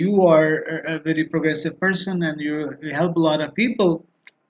you are a very progressive person and you help a lot of people,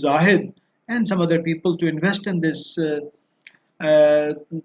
Zahid and some other people to invest in this.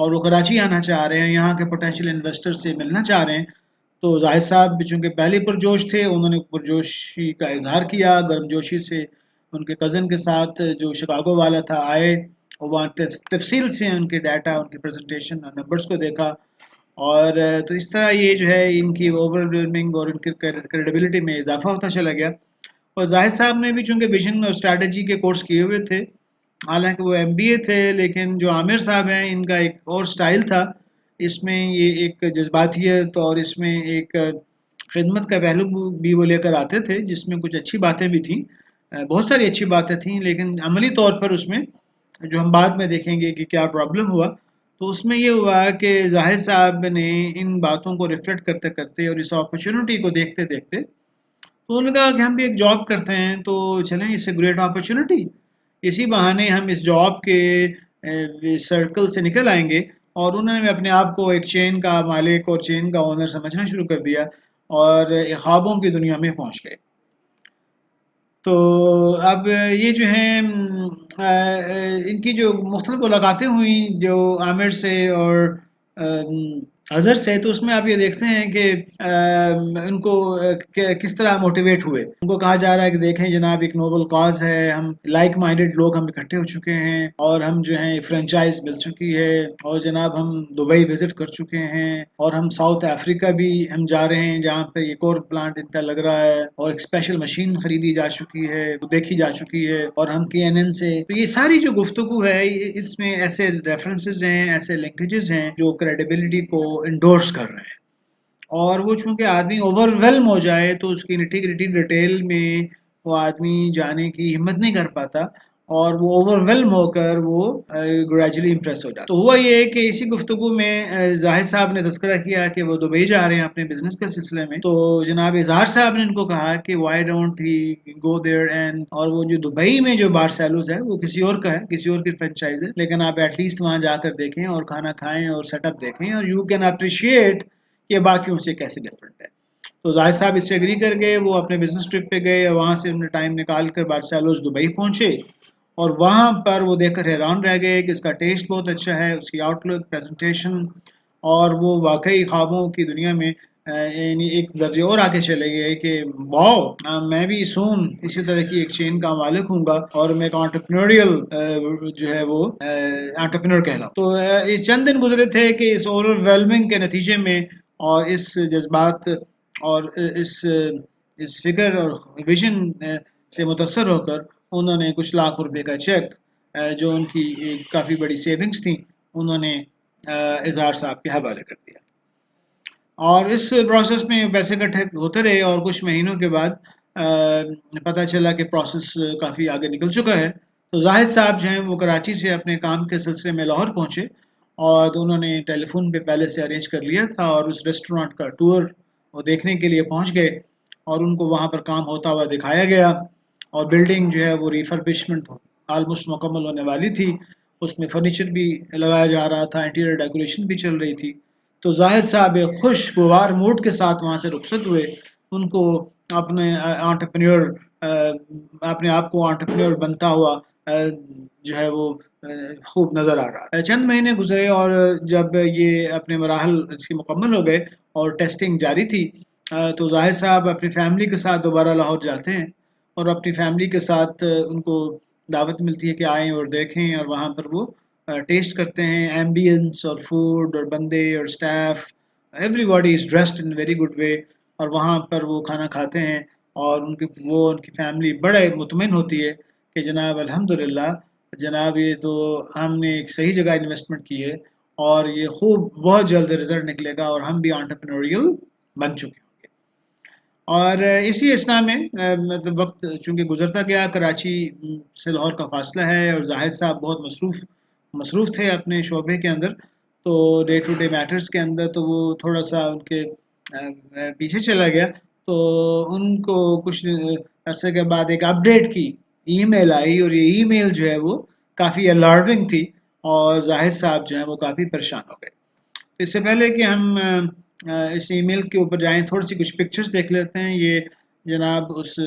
اور وہ کراچی آنا چاہ رہے ہیں، یہاں کے پوٹینشیل انویسٹر سے ملنا چاہ رہے ہیں. تو زاہد صاحب چونکہ پہلے پرجوش تھے، انہوں نے پرجوشی کا اظہار کیا، گرم جوشی سے ان کے کزن کے ساتھ جو شکاگو والا تھا آئے، اور وہاں تفصیل سے ان کے ڈیٹا، ان کی پریزنٹیشن اور نمبرز کو دیکھا. اور تو اس طرح یہ جو ہے ان کی اوور ویلمنگ اور ان کی کریڈیبلٹی میں اضافہ ہوتا چلا گیا. اور زاہد صاحب نے بھی چونکہ ویژن اور اسٹریٹجی کے کورس کیے ہوئے تھے، حالانکہ وہ ایم بی اے تھے، لیکن جو عامر صاحب ہیں ان کا ایک اور سٹائل تھا. اس میں یہ ایک جذباتیت اور اس میں ایک خدمت کا پہلو بھی وہ لے کر آتے تھے، جس میں کچھ اچھی باتیں بھی تھیں، بہت ساری اچھی باتیں تھیں، لیکن عملی طور پر اس میں جو ہم بعد میں دیکھیں گے کہ کیا پرابلم ہوا، تو اس میں یہ ہوا کہ زاہد صاحب نے ان باتوں کو ریفلیکٹ کرتے کرتے اور اس اپرچونٹی کو دیکھتے دیکھتے تو انہوں نے کہا کہ ہم بھی ایک جاب کرتے ہیں، تو چلیں اس سے گریٹ اپرچونٹی، اسی بہانے ہم اس جاب کے سرکل سے نکل آئیں گے. اور انہوں نے اپنے آپ کو ایک چین کا مالک اور چین کا اونر سمجھنا شروع کر دیا اور خوابوں کی دنیا میں پہنچ گئے. تو اب یہ جو ہیں ان کی جو مختلف ملاقاتیں ہوئیں جو عامر سے اور اظہر سے، تو اس میں آپ یہ دیکھتے ہیں کہ ان کو کس طرح موٹیویٹ ہوئے. ان کو کہا جا رہا ہے کہ دیکھیں جناب، ایک نوبل کاز ہے، ہم لائک مائنڈڈ لوگ ہم اکٹھے ہو چکے ہیں اور ہم جو ہیں فرنچائز مل چکی ہے، اور جناب ہم دبئی وزٹ کر چکے ہیں، اور ہم ساؤتھ افریقہ بھی ہم جا رہے ہیں جہاں پہ ایک اور پلانٹ ان کا لگ رہا ہے، اور ایک اسپیشل مشین خریدی جا چکی ہے، دیکھی جا چکی ہے، اور ہم کے این این سے. تو یہ ساری جو گفتگو ہے اس میں ایسے ریفرنسز ہیں، ایسے لنکیجز ہیں جو کریڈیبلٹی کو انڈورس کر رہے ہیں. اور وہ چونکہ آدمی اوور ویلم ہو جائے تو اس کی نٹی گریٹی ڈیٹیل میں وہ آدمی جانے کی ہمت نہیں کر پاتا، اور وہ اوور ویلم ہو کر وہ گریجولی امپریس ہو جاتا. تو ہوا یہ کہ اسی گفتگو میں زاہد صاحب نے تذکرہ کیا کہ وہ دبئی جا رہے ہیں اپنے بزنس کے سلسلے میں. تو جناب اظہار صاحب نے ان کو کہا کہ why don't he go there and, اور وہ جو دبئی میں جو بارسیلوز ہے وہ کسی اور کا ہے، کسی اور کی فرنچائز ہے، لیکن آپ ایٹ لیسٹ وہاں جا کر دیکھیں اور کھانا کھائیں اور سیٹ اپ دیکھیں، اور یو کین اپریشیٹ کہ باقیوں سے کیسے ڈفرینٹ ہے. تو زاہد صاحب اس سے اگری کر گئے، وہ اپنے بزنس ٹرپ پہ گئے، اور وہاں سے انہوں نے ٹائم نکال کر بارسیلوز دبئی پہنچے، اور وہاں پر وہ دیکھ کر حیران رہ گئے کہ اس کا ٹیسٹ بہت اچھا ہے، اس کی آؤٹ لک، پریزنٹیشن، اور وہ واقعی خوابوں کی دنیا میں یعنی ایک درجے اور آگے چلے گئے کہ واو، میں بھی سون اسی طرح کی ایک چین کا مالک ہوں گا، اور میں ایک انٹرپرینوریل جو ہے وہ انٹرپرینور کہلاؤں. تو اس چند دن گزرے تھے کہ اس اوور ویلمنگ کے نتیجے میں اور اس جذبات اور اس فکر اور ویژن سے متاثر ہو کر انہوں نے کچھ لاکھ روپے کا چیک جو ان کی کافی بڑی سیونگز تھیں انہوں نے اظہار صاحب کے حوالے کر دیا. اور اس پروسیس میں پیسے اکٹھے ہوتے رہے، اور کچھ مہینوں کے بعد پتہ چلا کہ پروسیس کافی آگے نکل چکا ہے. تو زاہد صاحب جو ہیں وہ کراچی سے اپنے کام کے سلسلے میں لاہور پہنچے، اور انہوں نے ٹیلی فون پہ پہلے سے ارینج کر لیا تھا، اور اس ریسٹورانٹ کا ٹور وہ دیکھنے کے لیے پہنچ گئے، اور ان کو وہاں پر کام ہوتا ہوا دکھایا گیا. اور بلڈنگ جو ہے وہ ریفربشمنٹ آلموسٹ مکمل ہونے والی تھی، اس میں فرنیچر بھی لگایا جا رہا تھا، انٹیریئر ڈیکوریشن بھی چل رہی تھی. تو زاہد صاحب ایک خوشگوار موڈ کے ساتھ وہاں سے رخصت ہوئے. ان کو اپنے اپنے آپ کو انٹرپرینور بنتا ہوا جو ہے وہ خوب نظر آ رہا. چند مہینے گزرے، اور جب یہ اپنے مراحل اس کی مکمل ہو گئے اور ٹیسٹنگ جاری تھی، تو زاہد صاحب اپنی فیملی کے ساتھ دوبارہ لاہور جاتے ہیں، اور اپنی فیملی کے ساتھ ان کو دعوت ملتی ہے کہ آئیں اور دیکھیں، اور وہاں پر وہ ٹیسٹ کرتے ہیں ایمبینس اور فوڈ اور بندے اور staff, every body is dressed in very good way, اور وہاں پر وہ کھانا کھاتے ہیں، اور ان کی فیملی بڑے مطمئن ہوتی ہے کہ جناب الحمدللہ جناب یہ تو ہم نے ایک صحیح جگہ انویسٹمنٹ کی ہے، اور یہ خوب بہت جلد رزلٹ نکلے گا، اور ہم بھی انٹرپرینوریل بن چکے ہوں گے. اور اسی اسنا میں مطلب وقت چونکہ گزرتا گیا، کراچی سے لاہور کا فاصلہ ہے، اور زاہد صاحب بہت مصروف تھے اپنے شعبے کے اندر، تو ڈے ٹو ڈے میٹرز کے اندر تو وہ تھوڑا سا ان کے پیچھے چلا گیا. تو ان کو کچھ عرصے کے بعد ایک اپڈیٹ کی ای میل آئی، اور یہ ای میل جو ہے وہ کافی الارمنگ تھی، اور زاہد صاحب جو ہیں وہ کافی پریشان ہو گئے. اس سے پہلے کہ ہم اس ای میل کے اوپر جائیں، تھوڑی سی کچھ پکچرز دیکھ لیتے ہیں. یہ جناب اس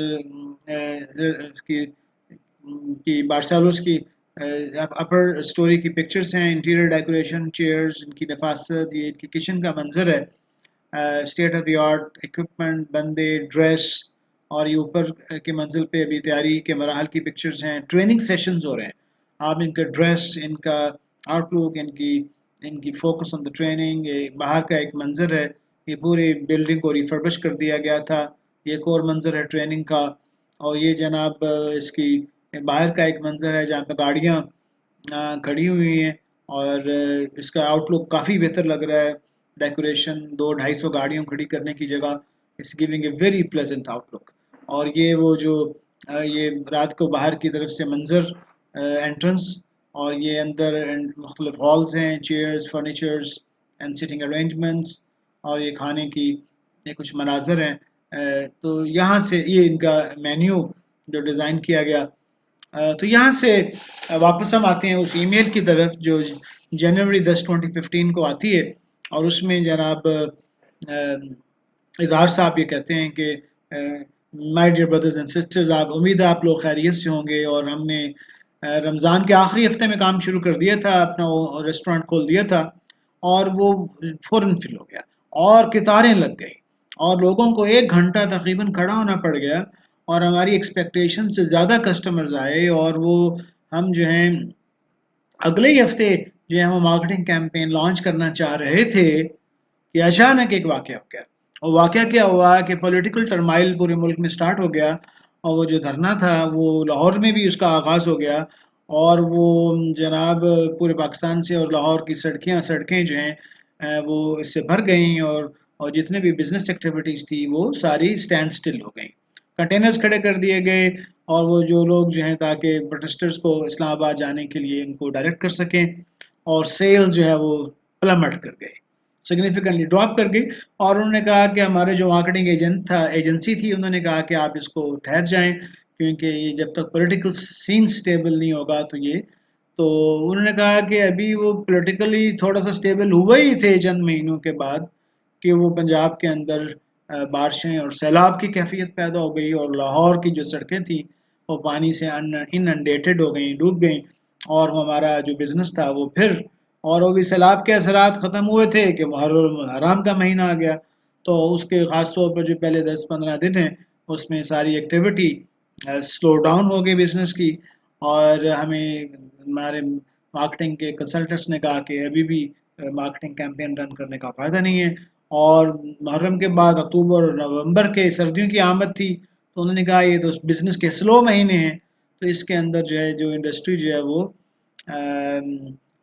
کی بارسیلوس کی اپر اسٹوری کی پکچرز ہیں، انٹیریئر ڈیکوریشن، چیئرز، ان کی نفاست، یہ ان کی کچن کا منظر ہے، state of the art equipment, بندے، ڈریس، اور یہ اوپر کے منزل پہ ابھی تیاری کے مراحل کی پکچرز ہیں، ٹریننگ سیشنز ہو رہے ہیں. آپ ان کا ڈریس، ان کا آؤٹ لک، ان کی فوکس آن دا ٹریننگ. یہ باہر کا ایک منظر ہے، یہ پوری بلڈنگ کو ریفربش کر دیا گیا تھا. یہ ایک اور منظر ہے ٹریننگ کا. اور یہ جناب اس کی باہر کا ایک منظر ہے جہاں پہ گاڑیاں کھڑی ہوئی ہیں، اور اس کا آؤٹ لک کافی بہتر لگ رہا ہے. ڈیکوریشن 200-250 گاڑیوں کھڑی کرنے کی جگہ، it's giving a very pleasant آؤٹ لک. اور یہ وہ جو یہ رات کو باہر کی طرف سے منظر انٹرنس، اور یہ اندر مختلف ہالز ہیں، چیئرز، فرنیچرز اینڈ سٹنگ ارینجمنٹس، اور یہ کھانے کی یہ کچھ مناظر ہیں. تو یہاں سے یہ ان کا مینیو جو ڈیزائن کیا گیا. تو یہاں سے واپس ہم آتے ہیں اس ای میل کی طرف جو جنوری 10 2015 کو آتی ہے، اور اس میں جناب اظہار صاحب یہ کہتے ہیں کہ my dear brothers and sisters, آپ امید ہے آپ لوگ خیریت سے ہوں گے. اور ہم نے رمضان کے آخری ہفتے میں کام شروع کر دیا تھا، اپنا ریسٹورینٹ کھول دیا تھا، اور وہ فوراً فل ہو گیا اور قطاریں لگ گئی، اور لوگوں کو 1 گھنٹہ تقریباً کھڑا ہونا پڑ گیا، اور ہماری ایکسپیکٹیشن سے زیادہ کسٹمرز آئے. اور وہ ہم جو ہیں اگلے ہی ہفتے جو ہے ہم مارکیٹنگ کیمپین لانچ کرنا چاہ رہے تھے کہ اچانک ایک واقعہ ہو گیا. اور واقعہ کیا ہوا کہ پولیٹیکل ٹرمائل پورے ملک میں سٹارٹ ہو گیا، اور وہ جو دھرنا تھا وہ لاہور میں بھی اس کا آغاز ہو گیا، اور وہ جناب پورے پاکستان سے اور لاہور کی سڑکیں جو ہیں وہ اس سے بھر گئیں، اور جتنے بھی بزنس ایکٹیویٹیز تھی وہ ساری سٹینڈ سٹل ہو گئیں. کنٹینرز کھڑے کر دیے گئے، اور وہ جو لوگ جو ہیں تاکہ پروٹیسٹرز کو اسلام آباد جانے کے لیے ان کو ڈائریکٹ کر سکیں، اور سیل جو ہے وہ پلمٹ کر گئی، سگنیفیکنٹلی ڈراپ کر گئی. اور انہوں نے کہا کہ ہمارے جو مارکیٹنگ ایجنسی تھی، انہوں نے کہا کہ آپ اس کو ٹھہر جائیں، کیونکہ یہ جب تک پولیٹیکل سین سٹیبل نہیں ہوگا تو انہوں نے کہا کہ ابھی وہ پولیٹیکلی تھوڑا سا سٹیبل ہوئے ہی تھے چند مہینوں کے بعد کہ وہ پنجاب کے اندر بارشیں اور سیلاب کی کیفیت پیدا ہو گئی، اور لاہور کی جو سڑکیں تھیں وہ پانی سے انڈیٹڈ ہو گئیں، ڈوب گئیں، اور ہمارا جو بزنس تھا وہ پھر، اور وہ بھی سیلاب کے اثرات ختم ہوئے تھے کہ محرم حرام کا مہینہ آ گیا. تو اس کے خاص طور پر جو پہلے 10-15 دن ہیں اس میں ساری ایکٹیویٹی سلو ڈاؤن ہو گئی بزنس کی. اور ہمیں ہمارے مارکیٹنگ کے کنسلٹنٹس نے کہا کہ ابھی بھی مارکیٹنگ کیمپین رن کرنے کا فائدہ نہیں ہے. اور محرم کے بعد اکتوبر اور نومبر کے سردیوں کی آمد تھی، تو انہوں نے کہا یہ تو بزنس کے سلو مہینے ہیں، تو اس کے اندر جو ہے جو انڈسٹری جو ہے وہ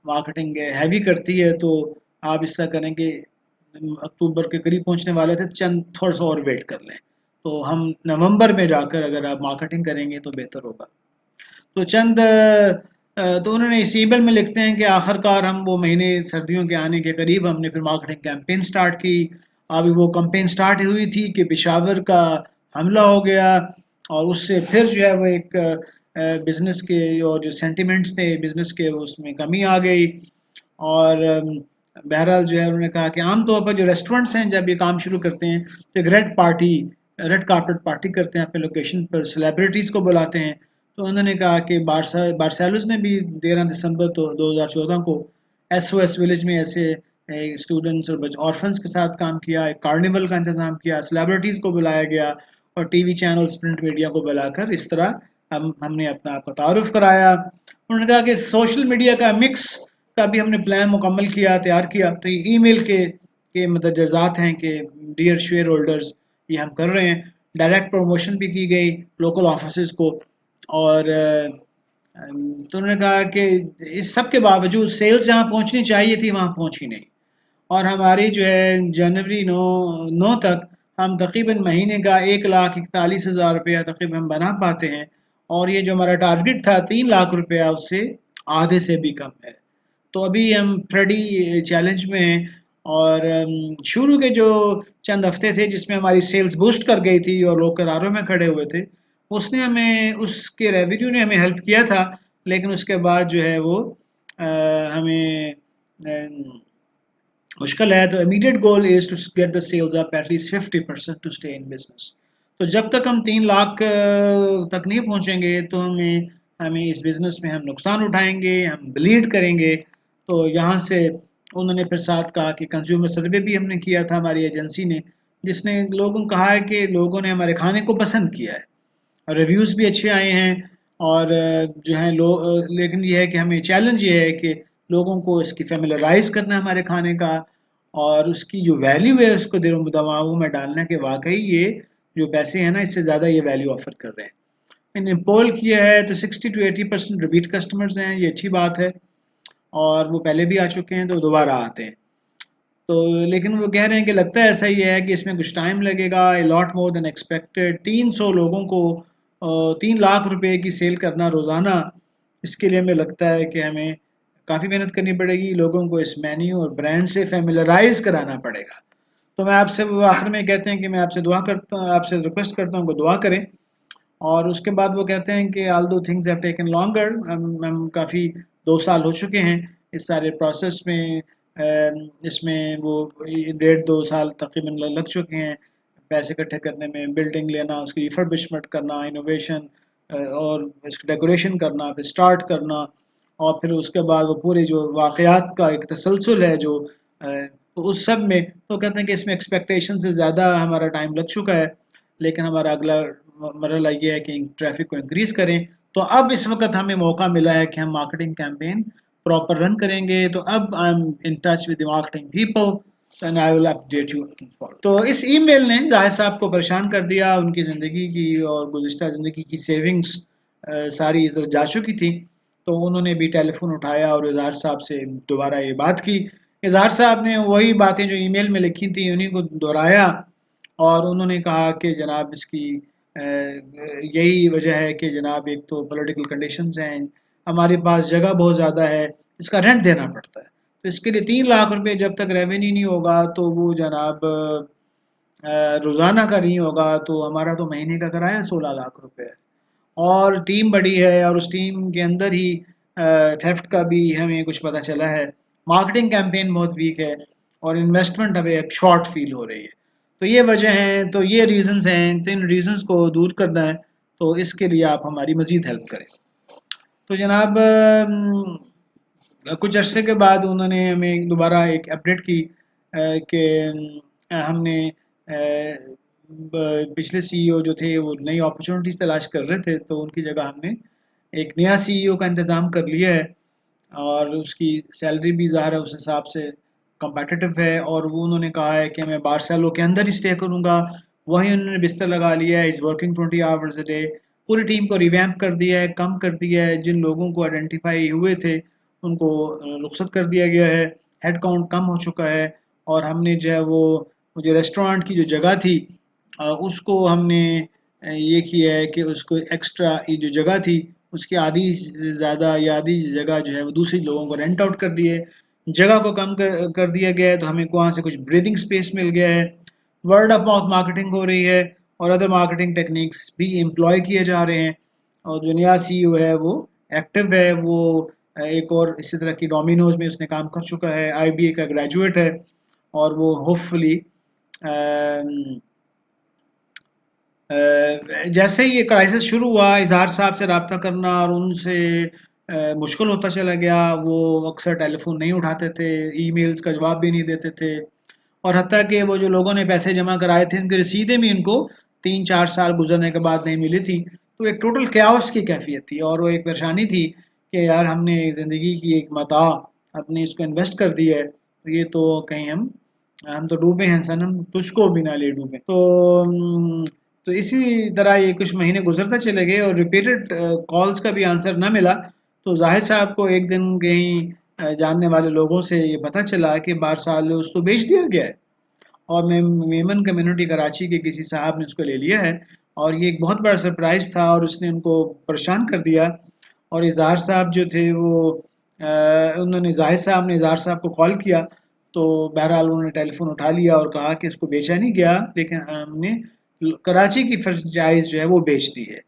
مارکیٹنگ ہیوی کرتی ہے، تو آپ اس طرح کریں کہ اکتوبر کے قریب پہنچنے والے تھے، چند تھوڑا سا اور ویٹ کر لیں، تو ہم نومبر میں جا کر اگر آپ مارکیٹنگ کریں گے تو بہتر ہوگا. تو انہوں نے اس ای میل میں لکھتے ہیں کہ آخر کار ہم وہ مہینے سردیوں کے آنے کے قریب ہم نے پھر مارکیٹنگ کیمپین سٹارٹ کی. ابھی وہ کیمپین سٹارٹ ہوئی تھی کہ پشاور کا حملہ ہو گیا، اور اس سے پھر جو ہے وہ ایک بزنس کے اور جو سینٹیمنٹس تھے بزنس کے اس میں کمی آ گئی. اور بہرحال جو ہے انہوں نے کہا کہ عام طور پر جو ریسٹورنٹس ہیں جب یہ کام شروع کرتے ہیں تو ایک ریڈ کارپٹ پارٹی کرتے ہیں اپنے لوکیشن پر، سیلیبریٹیز کو بلاتے ہیں. تو انہوں نے کہا کہ بارسیلوس نے بھی 13 دسمبر 2014 کو ایس او ایس ولیج میں ایسے اسٹوڈنٹس اور آرفنس کے ساتھ کام کیا، ایک کارنیول کا انتظام کیا، سیلیبریٹیز کو بلایا گیا، اور T V channels, print media کو بلا کر اس طرح ہم نے اپنا آپ کا تعارف کرایا. انہوں نے کہا کہ سوشل میڈیا کا مکس کا بھی ہم نے پلان مکمل کیا، تیار کیا. تو یہ ای میل کے متجزات ہیں کہ ڈیئر شیئر ہولڈرز یہ ہم کر رہے ہیں. ڈائریکٹ پروموشن بھی کی گئی لوکل آفیسز کو، اور تو انہوں نے کہا کہ اس سب کے باوجود سیلز جہاں پہنچنی چاہیے تھی وہاں پہنچی نہیں، اور ہماری جو ہے جنوری 9 تک ہم تقریباً مہینے کا 1,41,000 روپیہ تقریباً ہم بنا پاتے ہیں، اور یہ جو ہمارا ٹارگٹ تھا 3 لاکھ روپیہ اس سے آدھے سے بھی کم ہے. تو ابھی ہم فریڈی چیلنج میں ہیں، اور شروع کے جو چند ہفتے تھے جس میں ہماری سیلز بوسٹ کر گئی تھی اور لوگ قطاروں میں کھڑے ہوئے تھے، اس کے ریونیو نے ہمیں ہیلپ کیا تھا، لیکن اس کے بعد جو ہے وہ ہمیں مشکل ہے. تو immediate goal is to get the sales up at least 50% to stay in business. تو جب تک ہم 3 لاکھ تک نہیں پہنچیں گے تو ہمیں ہمیں اس بزنس میں ہم نقصان اٹھائیں گے، ہم بلیڈ کریں گے. تو یہاں سے انہوں نے پھر ساتھ کہا کہ کنزیومر سروے بھی ہم نے کیا تھا ہماری ایجنسی نے، جس نے لوگوں کہا ہے کہ لوگوں نے ہمارے کھانے کو پسند کیا ہے، اور ریویوز بھی اچھے آئے ہیں. اور جو ہیں لیکن یہ ہے کہ ہمیں چیلنج یہ ہے کہ لوگوں کو اس کی فیملرائز کرنا ہے ہمارے کھانے کا، اور اس کی جو ویلیو ہے اس کو دماغوں میں ڈالنا کہ واقعی یہ جو پیسے ہیں نا اس سے زیادہ یہ ویلیو آفر کر رہے ہیں. میں نے پول کیا ہے تو 60 to 80% ریپیٹ کسٹمرز ہیں، یہ اچھی بات ہے، اور وہ پہلے بھی آ چکے ہیں تو دوبارہ آتے ہیں. تو لیکن وہ کہہ رہے ہیں کہ لگتا ہے ایسا ہی ہے کہ اس میں کچھ ٹائم لگے گا. اے لاٹ مور دین ایکسپیکٹڈ. 300 لوگوں کو 3 لاکھ روپے کی سیل کرنا روزانہ، اس کے لیے ہمیں لگتا ہے کہ ہمیں کافی محنت کرنی پڑے گی. لوگوں کو اس مینیو اور برانڈ سے فیملرائز کرانا پڑے گا. تو میں آپ سے وہ آخر میں کہتے ہیں کہ میں آپ سے دعا کرتا ہوں، آپ سے ریکویسٹ کرتا ہوں کہ دعا کریں. اور اس کے بعد وہ کہتے ہیں کہ آل دو تھنگز ہیو ٹیکن لانگر، ہم کافی 2 سال ہو چکے ہیں اس سارے پروسیس میں. اس میں وہ 1.5-2 سال تقریباً لگ چکے ہیں پیسے اکٹھے کرنے میں، بلڈنگ لینا، اس کی ریفربشمنٹ کرنا، انوویشن، اور اس کی ڈیکوریشن کرنا، پھر سٹارٹ کرنا، اور پھر اس کے بعد وہ پورے جو واقعات کا ایک تسلسل ہے جو اس سب میں. تو کہتے ہیں کہ اس میں ایکسپیکٹیشن سے زیادہ ہمارا ٹائم لگ چکا ہے، لیکن ہمارا اگلا مرحلہ یہ ہے کہ ٹریفک کو انکریز کریں. تو اب اس وقت ہمیں موقع ملا ہے کہ ہم مارکیٹنگ کیمپین پراپر رن کریں گے. تو اب I am in touch with the marketing people and I will update you. تو اس ای میل نے ظاہر صاحب کو پریشان کر دیا. ان کی زندگی کی اور گزشتہ زندگی کی سیونگز ساری ادھر جا چکی تھی. تو انہوں نے بھی ٹیلی فون اٹھایا اور اظہار صاحب سے دوبارہ یہ بات کی. اظہار صاحب نے وہی باتیں جو ای میل میں لکھی تھیں انہیں کو دہرایا، اور انہوں نے کہا کہ جناب اس کی یہی وجہ ہے کہ جناب ایک تو پولیٹیکل کنڈیشنز ہیں، ہمارے پاس جگہ بہت زیادہ ہے، اس کا رینٹ دینا پڑتا ہے. تو اس کے لیے 3 لاکھ روپے جب تک ریونیو نہیں ہوگا تو وہ جناب روزانہ کا نہیں ہوگا تو ہمارا تو مہینے کا کرایہ 16 لاکھ روپے ہے. اور ٹیم بڑی ہے، اور اس ٹیم کے اندر ہی تھیفٹ کا بھی ہمیں کچھ پتہ چلا ہے. مارکیٹنگ کیمپین بہت ویک ہے، اور انویسٹمنٹ ابھی شارٹ فیل ہو رہی ہے. تو یہ وجہ ہیں، تو یہ ریزنز ہیں. 3 ریزنز کو دور کرنا ہے، تو اس کے لیے آپ ہماری مزید ہیلپ کریں. تو جناب کچھ عرصے کے بعد انہوں نے ہمیں دوبارہ ایک اپڈیٹ کی کہ ہم نے پچھلے سی ای او جو تھے وہ نئی اپرچونٹیز تلاش کر رہے تھے، تو ان کی جگہ ہم نے ایک نیا سی ای او کا انتظام کر لیا ہے، اور اس کی سیلری بھی ظاہر ہے اس حساب سے کمپیٹیٹو ہے. اور وہ انہوں نے کہا ہے کہ میں 12 سالوں کے اندر ہی اسٹے کروں گا. وہیں انہوں نے بستر لگا لیا ہے. Is working 20 hours a day. پوری ٹیم کو ریویمپ کر دیا ہے، کم کر دیا ہے. جن لوگوں کو آئیڈینٹیفائی ہوئے تھے ان کو رخصت کر دیا گیا ہے. ہیڈ کاؤنٹ کم ہو چکا ہے. اور ہم نے جو ہے وہ جو ریسٹورانٹ کی جو جگہ تھی اس کو ہم نے یہ کیا ہے کہ اس کو ایکسٹرا جو جگہ تھی اس کی آدھی زیادہ یا آدھی جگہ جو ہے وہ دوسری لوگوں کو رینٹ آؤٹ کر دی ہے. جگہ کو کم کر دیا گیا ہے، تو ہمیں وہاں سے کچھ بریدنگ سپیس مل گیا ہے. ورڈ آف ماؤتھ مارکیٹنگ ہو رہی ہے، اور ادر مارکیٹنگ ٹیکنیکس بھی امپلوائے کیے جا رہے ہیں. اور جو نیا سی ای او ہے وہ ایکٹیو ہے. وہ ایک اور اسی طرح کی ڈومینوز میں اس نے کام کر چکا ہے، آئی بی اے کا گریجویٹ ہے. اور وہ ہوپ فلی جیسے ہی یہ کرائسس شروع ہوا اظہار صاحب سے رابطہ کرنا اور ان سے مشکل ہوتا چلا گیا. وہ اکثر ٹیلی فون نہیں اٹھاتے تھے، ای میلز کا جواب بھی نہیں دیتے تھے، اور حتیٰ کہ وہ جو لوگوں نے پیسے جمع کرائے تھے ان کی رسیدیں بھی ان کو 3-4 سال گزرنے کے بعد نہیں ملی تھی. تو ایک ٹوٹل کیاؤس کی کیفیت تھی، اور وہ ایک پریشانی تھی کہ یار ہم نے زندگی کی ایک متاع اپنی اس کو انویسٹ کر دی ہے، تو یہ تو کہیں ہم تو ڈوبے ہیں صنم، تجھ کو بھی نہ لے ڈوبے. تو اسی طرح یہ کچھ مہینے گزرتے چلے گئے، اور ریپیٹڈ کالز کا بھی آنسر نہ ملا. تو ظاہر صاحب کو ایک دن کہیں جاننے والے لوگوں سے یہ پتہ چلا کہ 12 سال اس کو بیچ دیا گیا ہے، اور میمن کمیونٹی کراچی کے کسی صاحب نے اس کو لے لیا ہے. اور یہ ایک بہت بڑا سرپرائز تھا، اور اس نے ان کو پریشان کر دیا. اور اظہار صاحب جو تھے وہ انہوں نے زاہد صاحب نے اظہار صاحب کو کال کیا، تو بہرحال انہوں نے ٹیلی فون اٹھا لیا اور کہا کہ اس کو بیچا نہیں گیا، لیکن ہم نے کراچی کی فرنچائز جو ہے وہ بیچ دی ہے،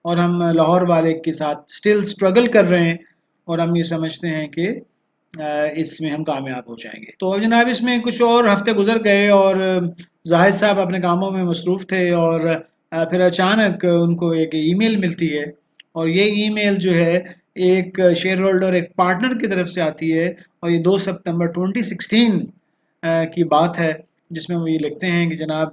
اور ہم لاہور والے کے ساتھ سٹل سٹرگل کر رہے ہیں، اور ہم یہ سمجھتے ہیں کہ اس میں ہم کامیاب ہو جائیں گے. تو جناب اس میں کچھ اور ہفتے گزر گئے، اور زاہد صاحب اپنے کاموں میں مصروف تھے، اور پھر اچانک ان کو ایک ای میل ملتی ہے، اور یہ ای میل جو ہے ایک شیئر ہولڈر ایک پارٹنر کی طرف سے آتی ہے، اور یہ 2 سپتمبر 2016 کی بات ہے، جس میں وہ یہ لکھتے ہیں کہ جناب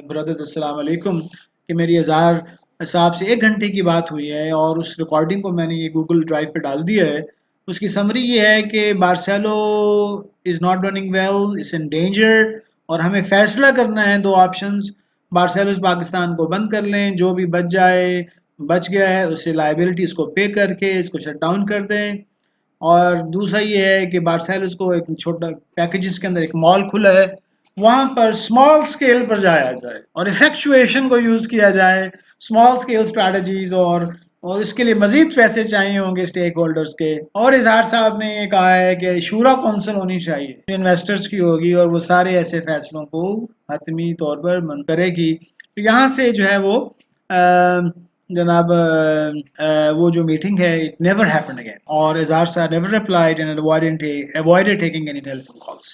برادر السلام علیکم، کہ میری اظہار صاحب سے 1 گھنٹے کی بات ہوئی ہے، اور اس ریکارڈنگ کو میں نے یہ گوگل ڈرائیو پہ ڈال دیا ہے۔ اس کی سمری یہ ہے کہ Barcelo is not running well, is in danger, اور ہمیں فیصلہ کرنا ہے 2 آپشنز۔ بارسیلوس پاکستان کو بند کر لیں، جو بھی بچ گیا ہے اس سے لائبلٹی اس کو پے کر کے اس کو شٹ ڈاؤن کر دیں، اور دوسرا یہ ہے کہ بارسیلوس کو ایک چھوٹا پیکیجز کے اندر ایک مال کھلا ہے، وہاں پر اسمال اسکیل پر جایا جائے اور ایفیکچویشن کو یوز کیا جائے، اسمال اسکیل اسٹریٹجیز، اور اس کے لیے مزید پیسے چاہیے ہوں گے اسٹیک ہولڈرز کے۔ اور اظہار صاحب نے یہ کہا ہے کہ شورا کونسل ہونی چاہیے جو انویسٹرز کی ہوگی، اور وہ سارے ایسے فیصلوں کو حتمی طور پر کرے گی۔ تو یہاں سے جو ہے وہ جناب وہ جو میٹنگ ہے it never happened again، اور اظہار صاحب never replied and avoided taking any telephone calls۔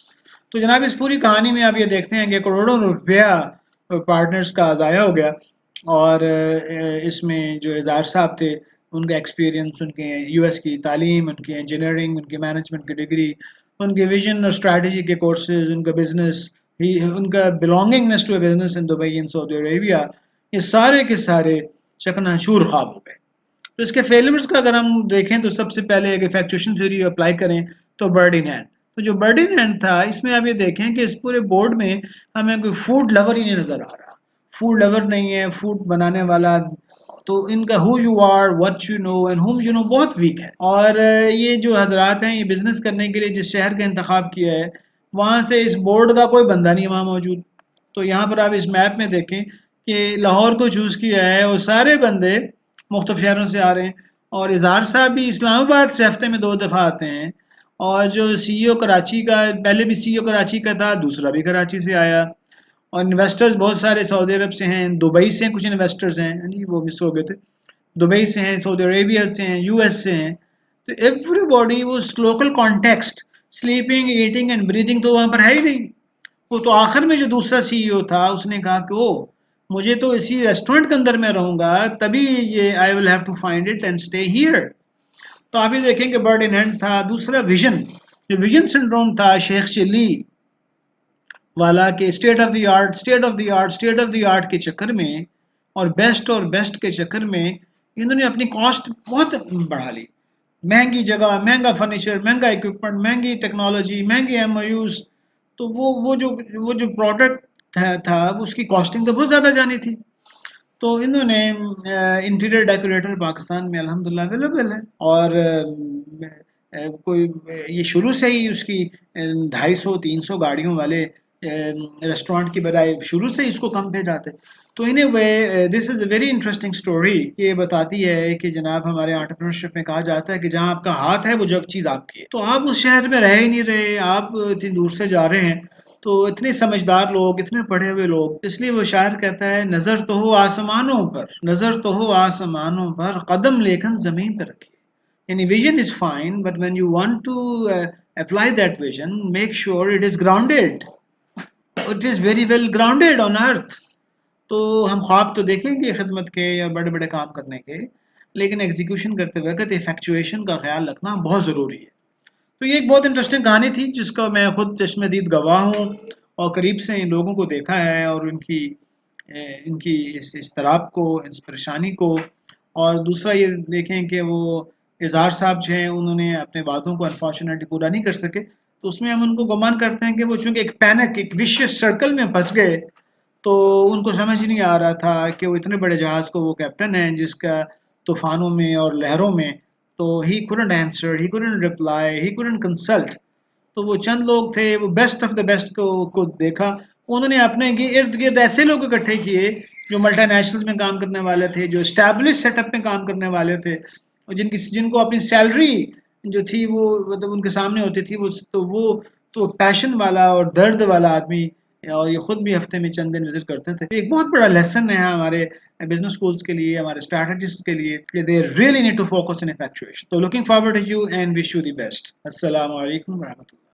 تو جناب اس پوری کہانی میں آپ یہ دیکھتے ہیں کہ کروڑوں روپیہ پارٹنرز کا ضائع ہو گیا، اور اس میں جو اظہار صاحب تھے ان کا ایکسپیرینس، ان کے یو ایس کی تعلیم، ان کی انجینئرنگ، ان کی مینجمنٹ کی ڈگری، ان کے ویژن اور اسٹریٹجی کے کورسز، ان کا بزنس، ان کا belongingness to a business in Dubai in Saudi Arabia, یہ سارے کے سارے چکناچور خواب ہو گئے۔ تو اس کے فیلئرز کا اگر ہم دیکھیں تو سب سے پہلے اگر ایفیکچویشن تھیوری اپلائی کریں تو برڈنہینڈ، تو جو برڈنہینڈ تھا اس میں آپ یہ دیکھیں کہ اس پورے بورڈ میں ہمیں کوئی فوڈ لور ہی نہیں نظر آ رہا، فوڈ لور نہیں ہے، فوڈ بنانے والا، تو ان کا who you are, what you know and home you know بہت ویک ہے۔ اور یہ جو حضرات ہیں یہ بزنس کرنے کے لیے جس شہر کا انتخاب کیا ہے وہاں سے اس بورڈ کا کوئی بندہ نہیں وہاں موجود۔ تو یہاں پر آپ اس میپ میں دیکھیں کہ لاہور کو چوز کیا ہے، اور سارے بندے مختلف شہروں سے آ رہے ہیں، اور اظہار صاحب بھی اسلام آباد سے ہفتے میں 2 دفعہ آتے ہیں، اور جو سی ای او کراچی کا، پہلے بھی سی ای او کراچی کا تھا، دوسرا بھی کراچی سے آیا، اور انویسٹرز بہت سارے سعودی عرب سے ہیں، دبئی سے کچھ انویسٹرز ہیں، جی وہ مس ہو گئے تھے، دبئی سے ہیں، سعودی عربیہ سے ہیں، یو ایس سے ہیں، تو ایوری باڈی وہ local context, sleeping, eating and breathing تو وہاں پر ہے ہی نہیں۔ وہ تو آخر میں جو دوسرا سی ای او تھا اس نے کہا کہ مجھے تو اسی ریسٹورنٹ کے اندر میں رہوں گا، تبھی یہ I will have to find it and stay here. تو آپ یہ دیکھیں کہ برڈ ان ہینڈ تھا۔ دوسرا ویژن، جو ویژن سنڈروم تھا شیخ چلی والا کہ state of the art, state of the art, state of the art کے چکر میں اور بیسٹ کے چکر میں انہوں نے اپنی کاسٹ بہت بڑھا لی، مہنگی جگہ، مہنگا فرنیچر، مہنگا اکوپمنٹ، مہنگی ٹیکنالوجی، مہنگے ایم او یوز، تو وہ جو پروڈکٹ تھا اس کی کاسٹنگ تو بہت زیادہ جانی تھی۔ تو انہوں نے انٹیریئر ڈیکوریٹر پاکستان میں الحمدللہ اویلیبل ہے، اور کوئی یہ شروع سے ہی اس کی 250-300 گاڑیوں والے ریسٹورانٹ کی بجائے شروع سے اس کو کم پہ جاتے۔ تو ان اے وے دس از اے ویری انٹرسٹنگ اسٹوری، یہ بتاتی ہے کہ جناب ہمارے انٹرپرینورشپ میں کہا جاتا ہے کہ جہاں آپ کا ہاتھ ہے وہ جو چیز آپ کی ہے۔ تو آپ اس شہر میں رہ ہی نہیں رہے، آپ اتنی دور سے جا رہے ہیں، تو اتنے سمجھدار لوگ، اتنے پڑھے ہوئے لوگ، اس لیے وہ شاعر کہتا ہے نظر تو ہو آسمانوں پر، نظر تو ہو آسمانوں پر، قدم لیکن زمین پہ رکھیے۔ یعنی vision is fine, but when you want to apply that vision, make sure it is grounded. It is very well grounded on earth. تو ہم خواب تو دیکھیں گے خدمت کے یا بڑے بڑے کام کرنے کے، لیکن ایگزیکیوشن کرتے وقت ایفیکچویشن کا خیال رکھنا بہت ضروری ہے۔ تو یہ ایک بہت انٹرسٹنگ کہانی تھی جس کا میں خود چشم دید گواہ ہوں، اور قریب سے ان لوگوں کو دیکھا ہے، اور ان کی اس اضطراب کو، اس پریشانی کو۔ اور دوسرا یہ دیکھیں کہ وہ اظہار صاحب جو ہیں انہوں نے اپنے وعدوں کو انفارچونیٹلی پورا نہیں کر سکے، تو اس میں ہم ان کو گمان کرتے ہیں کہ وہ چونکہ ایک پینک، ایک ویشیس سرکل میں پھنس گئے، تو ان کو سمجھ نہیں آ رہا تھا کہ وہ اتنے بڑے جہاز کو وہ کیپٹن ہیں جس کا طوفانوں میں اور لہروں میں، تو he couldn't answer, he couldn't reply, he couldn't consult۔ تو وہ چند لوگ تھے، وہ بیسٹ آف دا بیسٹ کو دیکھا، انہوں نے اپنے ارد گرد ایسے لوگ اکٹھے کیے جو ملٹی نیشنلز میں کام کرنے والے تھے، جو اسٹیبلش سیٹ اپ میں کام کرنے والے تھے، جن کو اپنی سیلری جو تھی وہ مطلب ان کے سامنے ہوتی تھی، وہ پیشن والا اور درد والا آدمی، اور یہ خود بھی ہفتے میں چند دن وزٹ کرتے تھے۔ ایک بہت بڑا لیسن ہے ہمارے بزنس سکولز کے لیے، ہمارے اسٹریٹجسٹ کے لیے، کہ they really need to focus on effectuation. تو looking forward to you and wish you the best. السلام علیکم ورحمۃ اللہ۔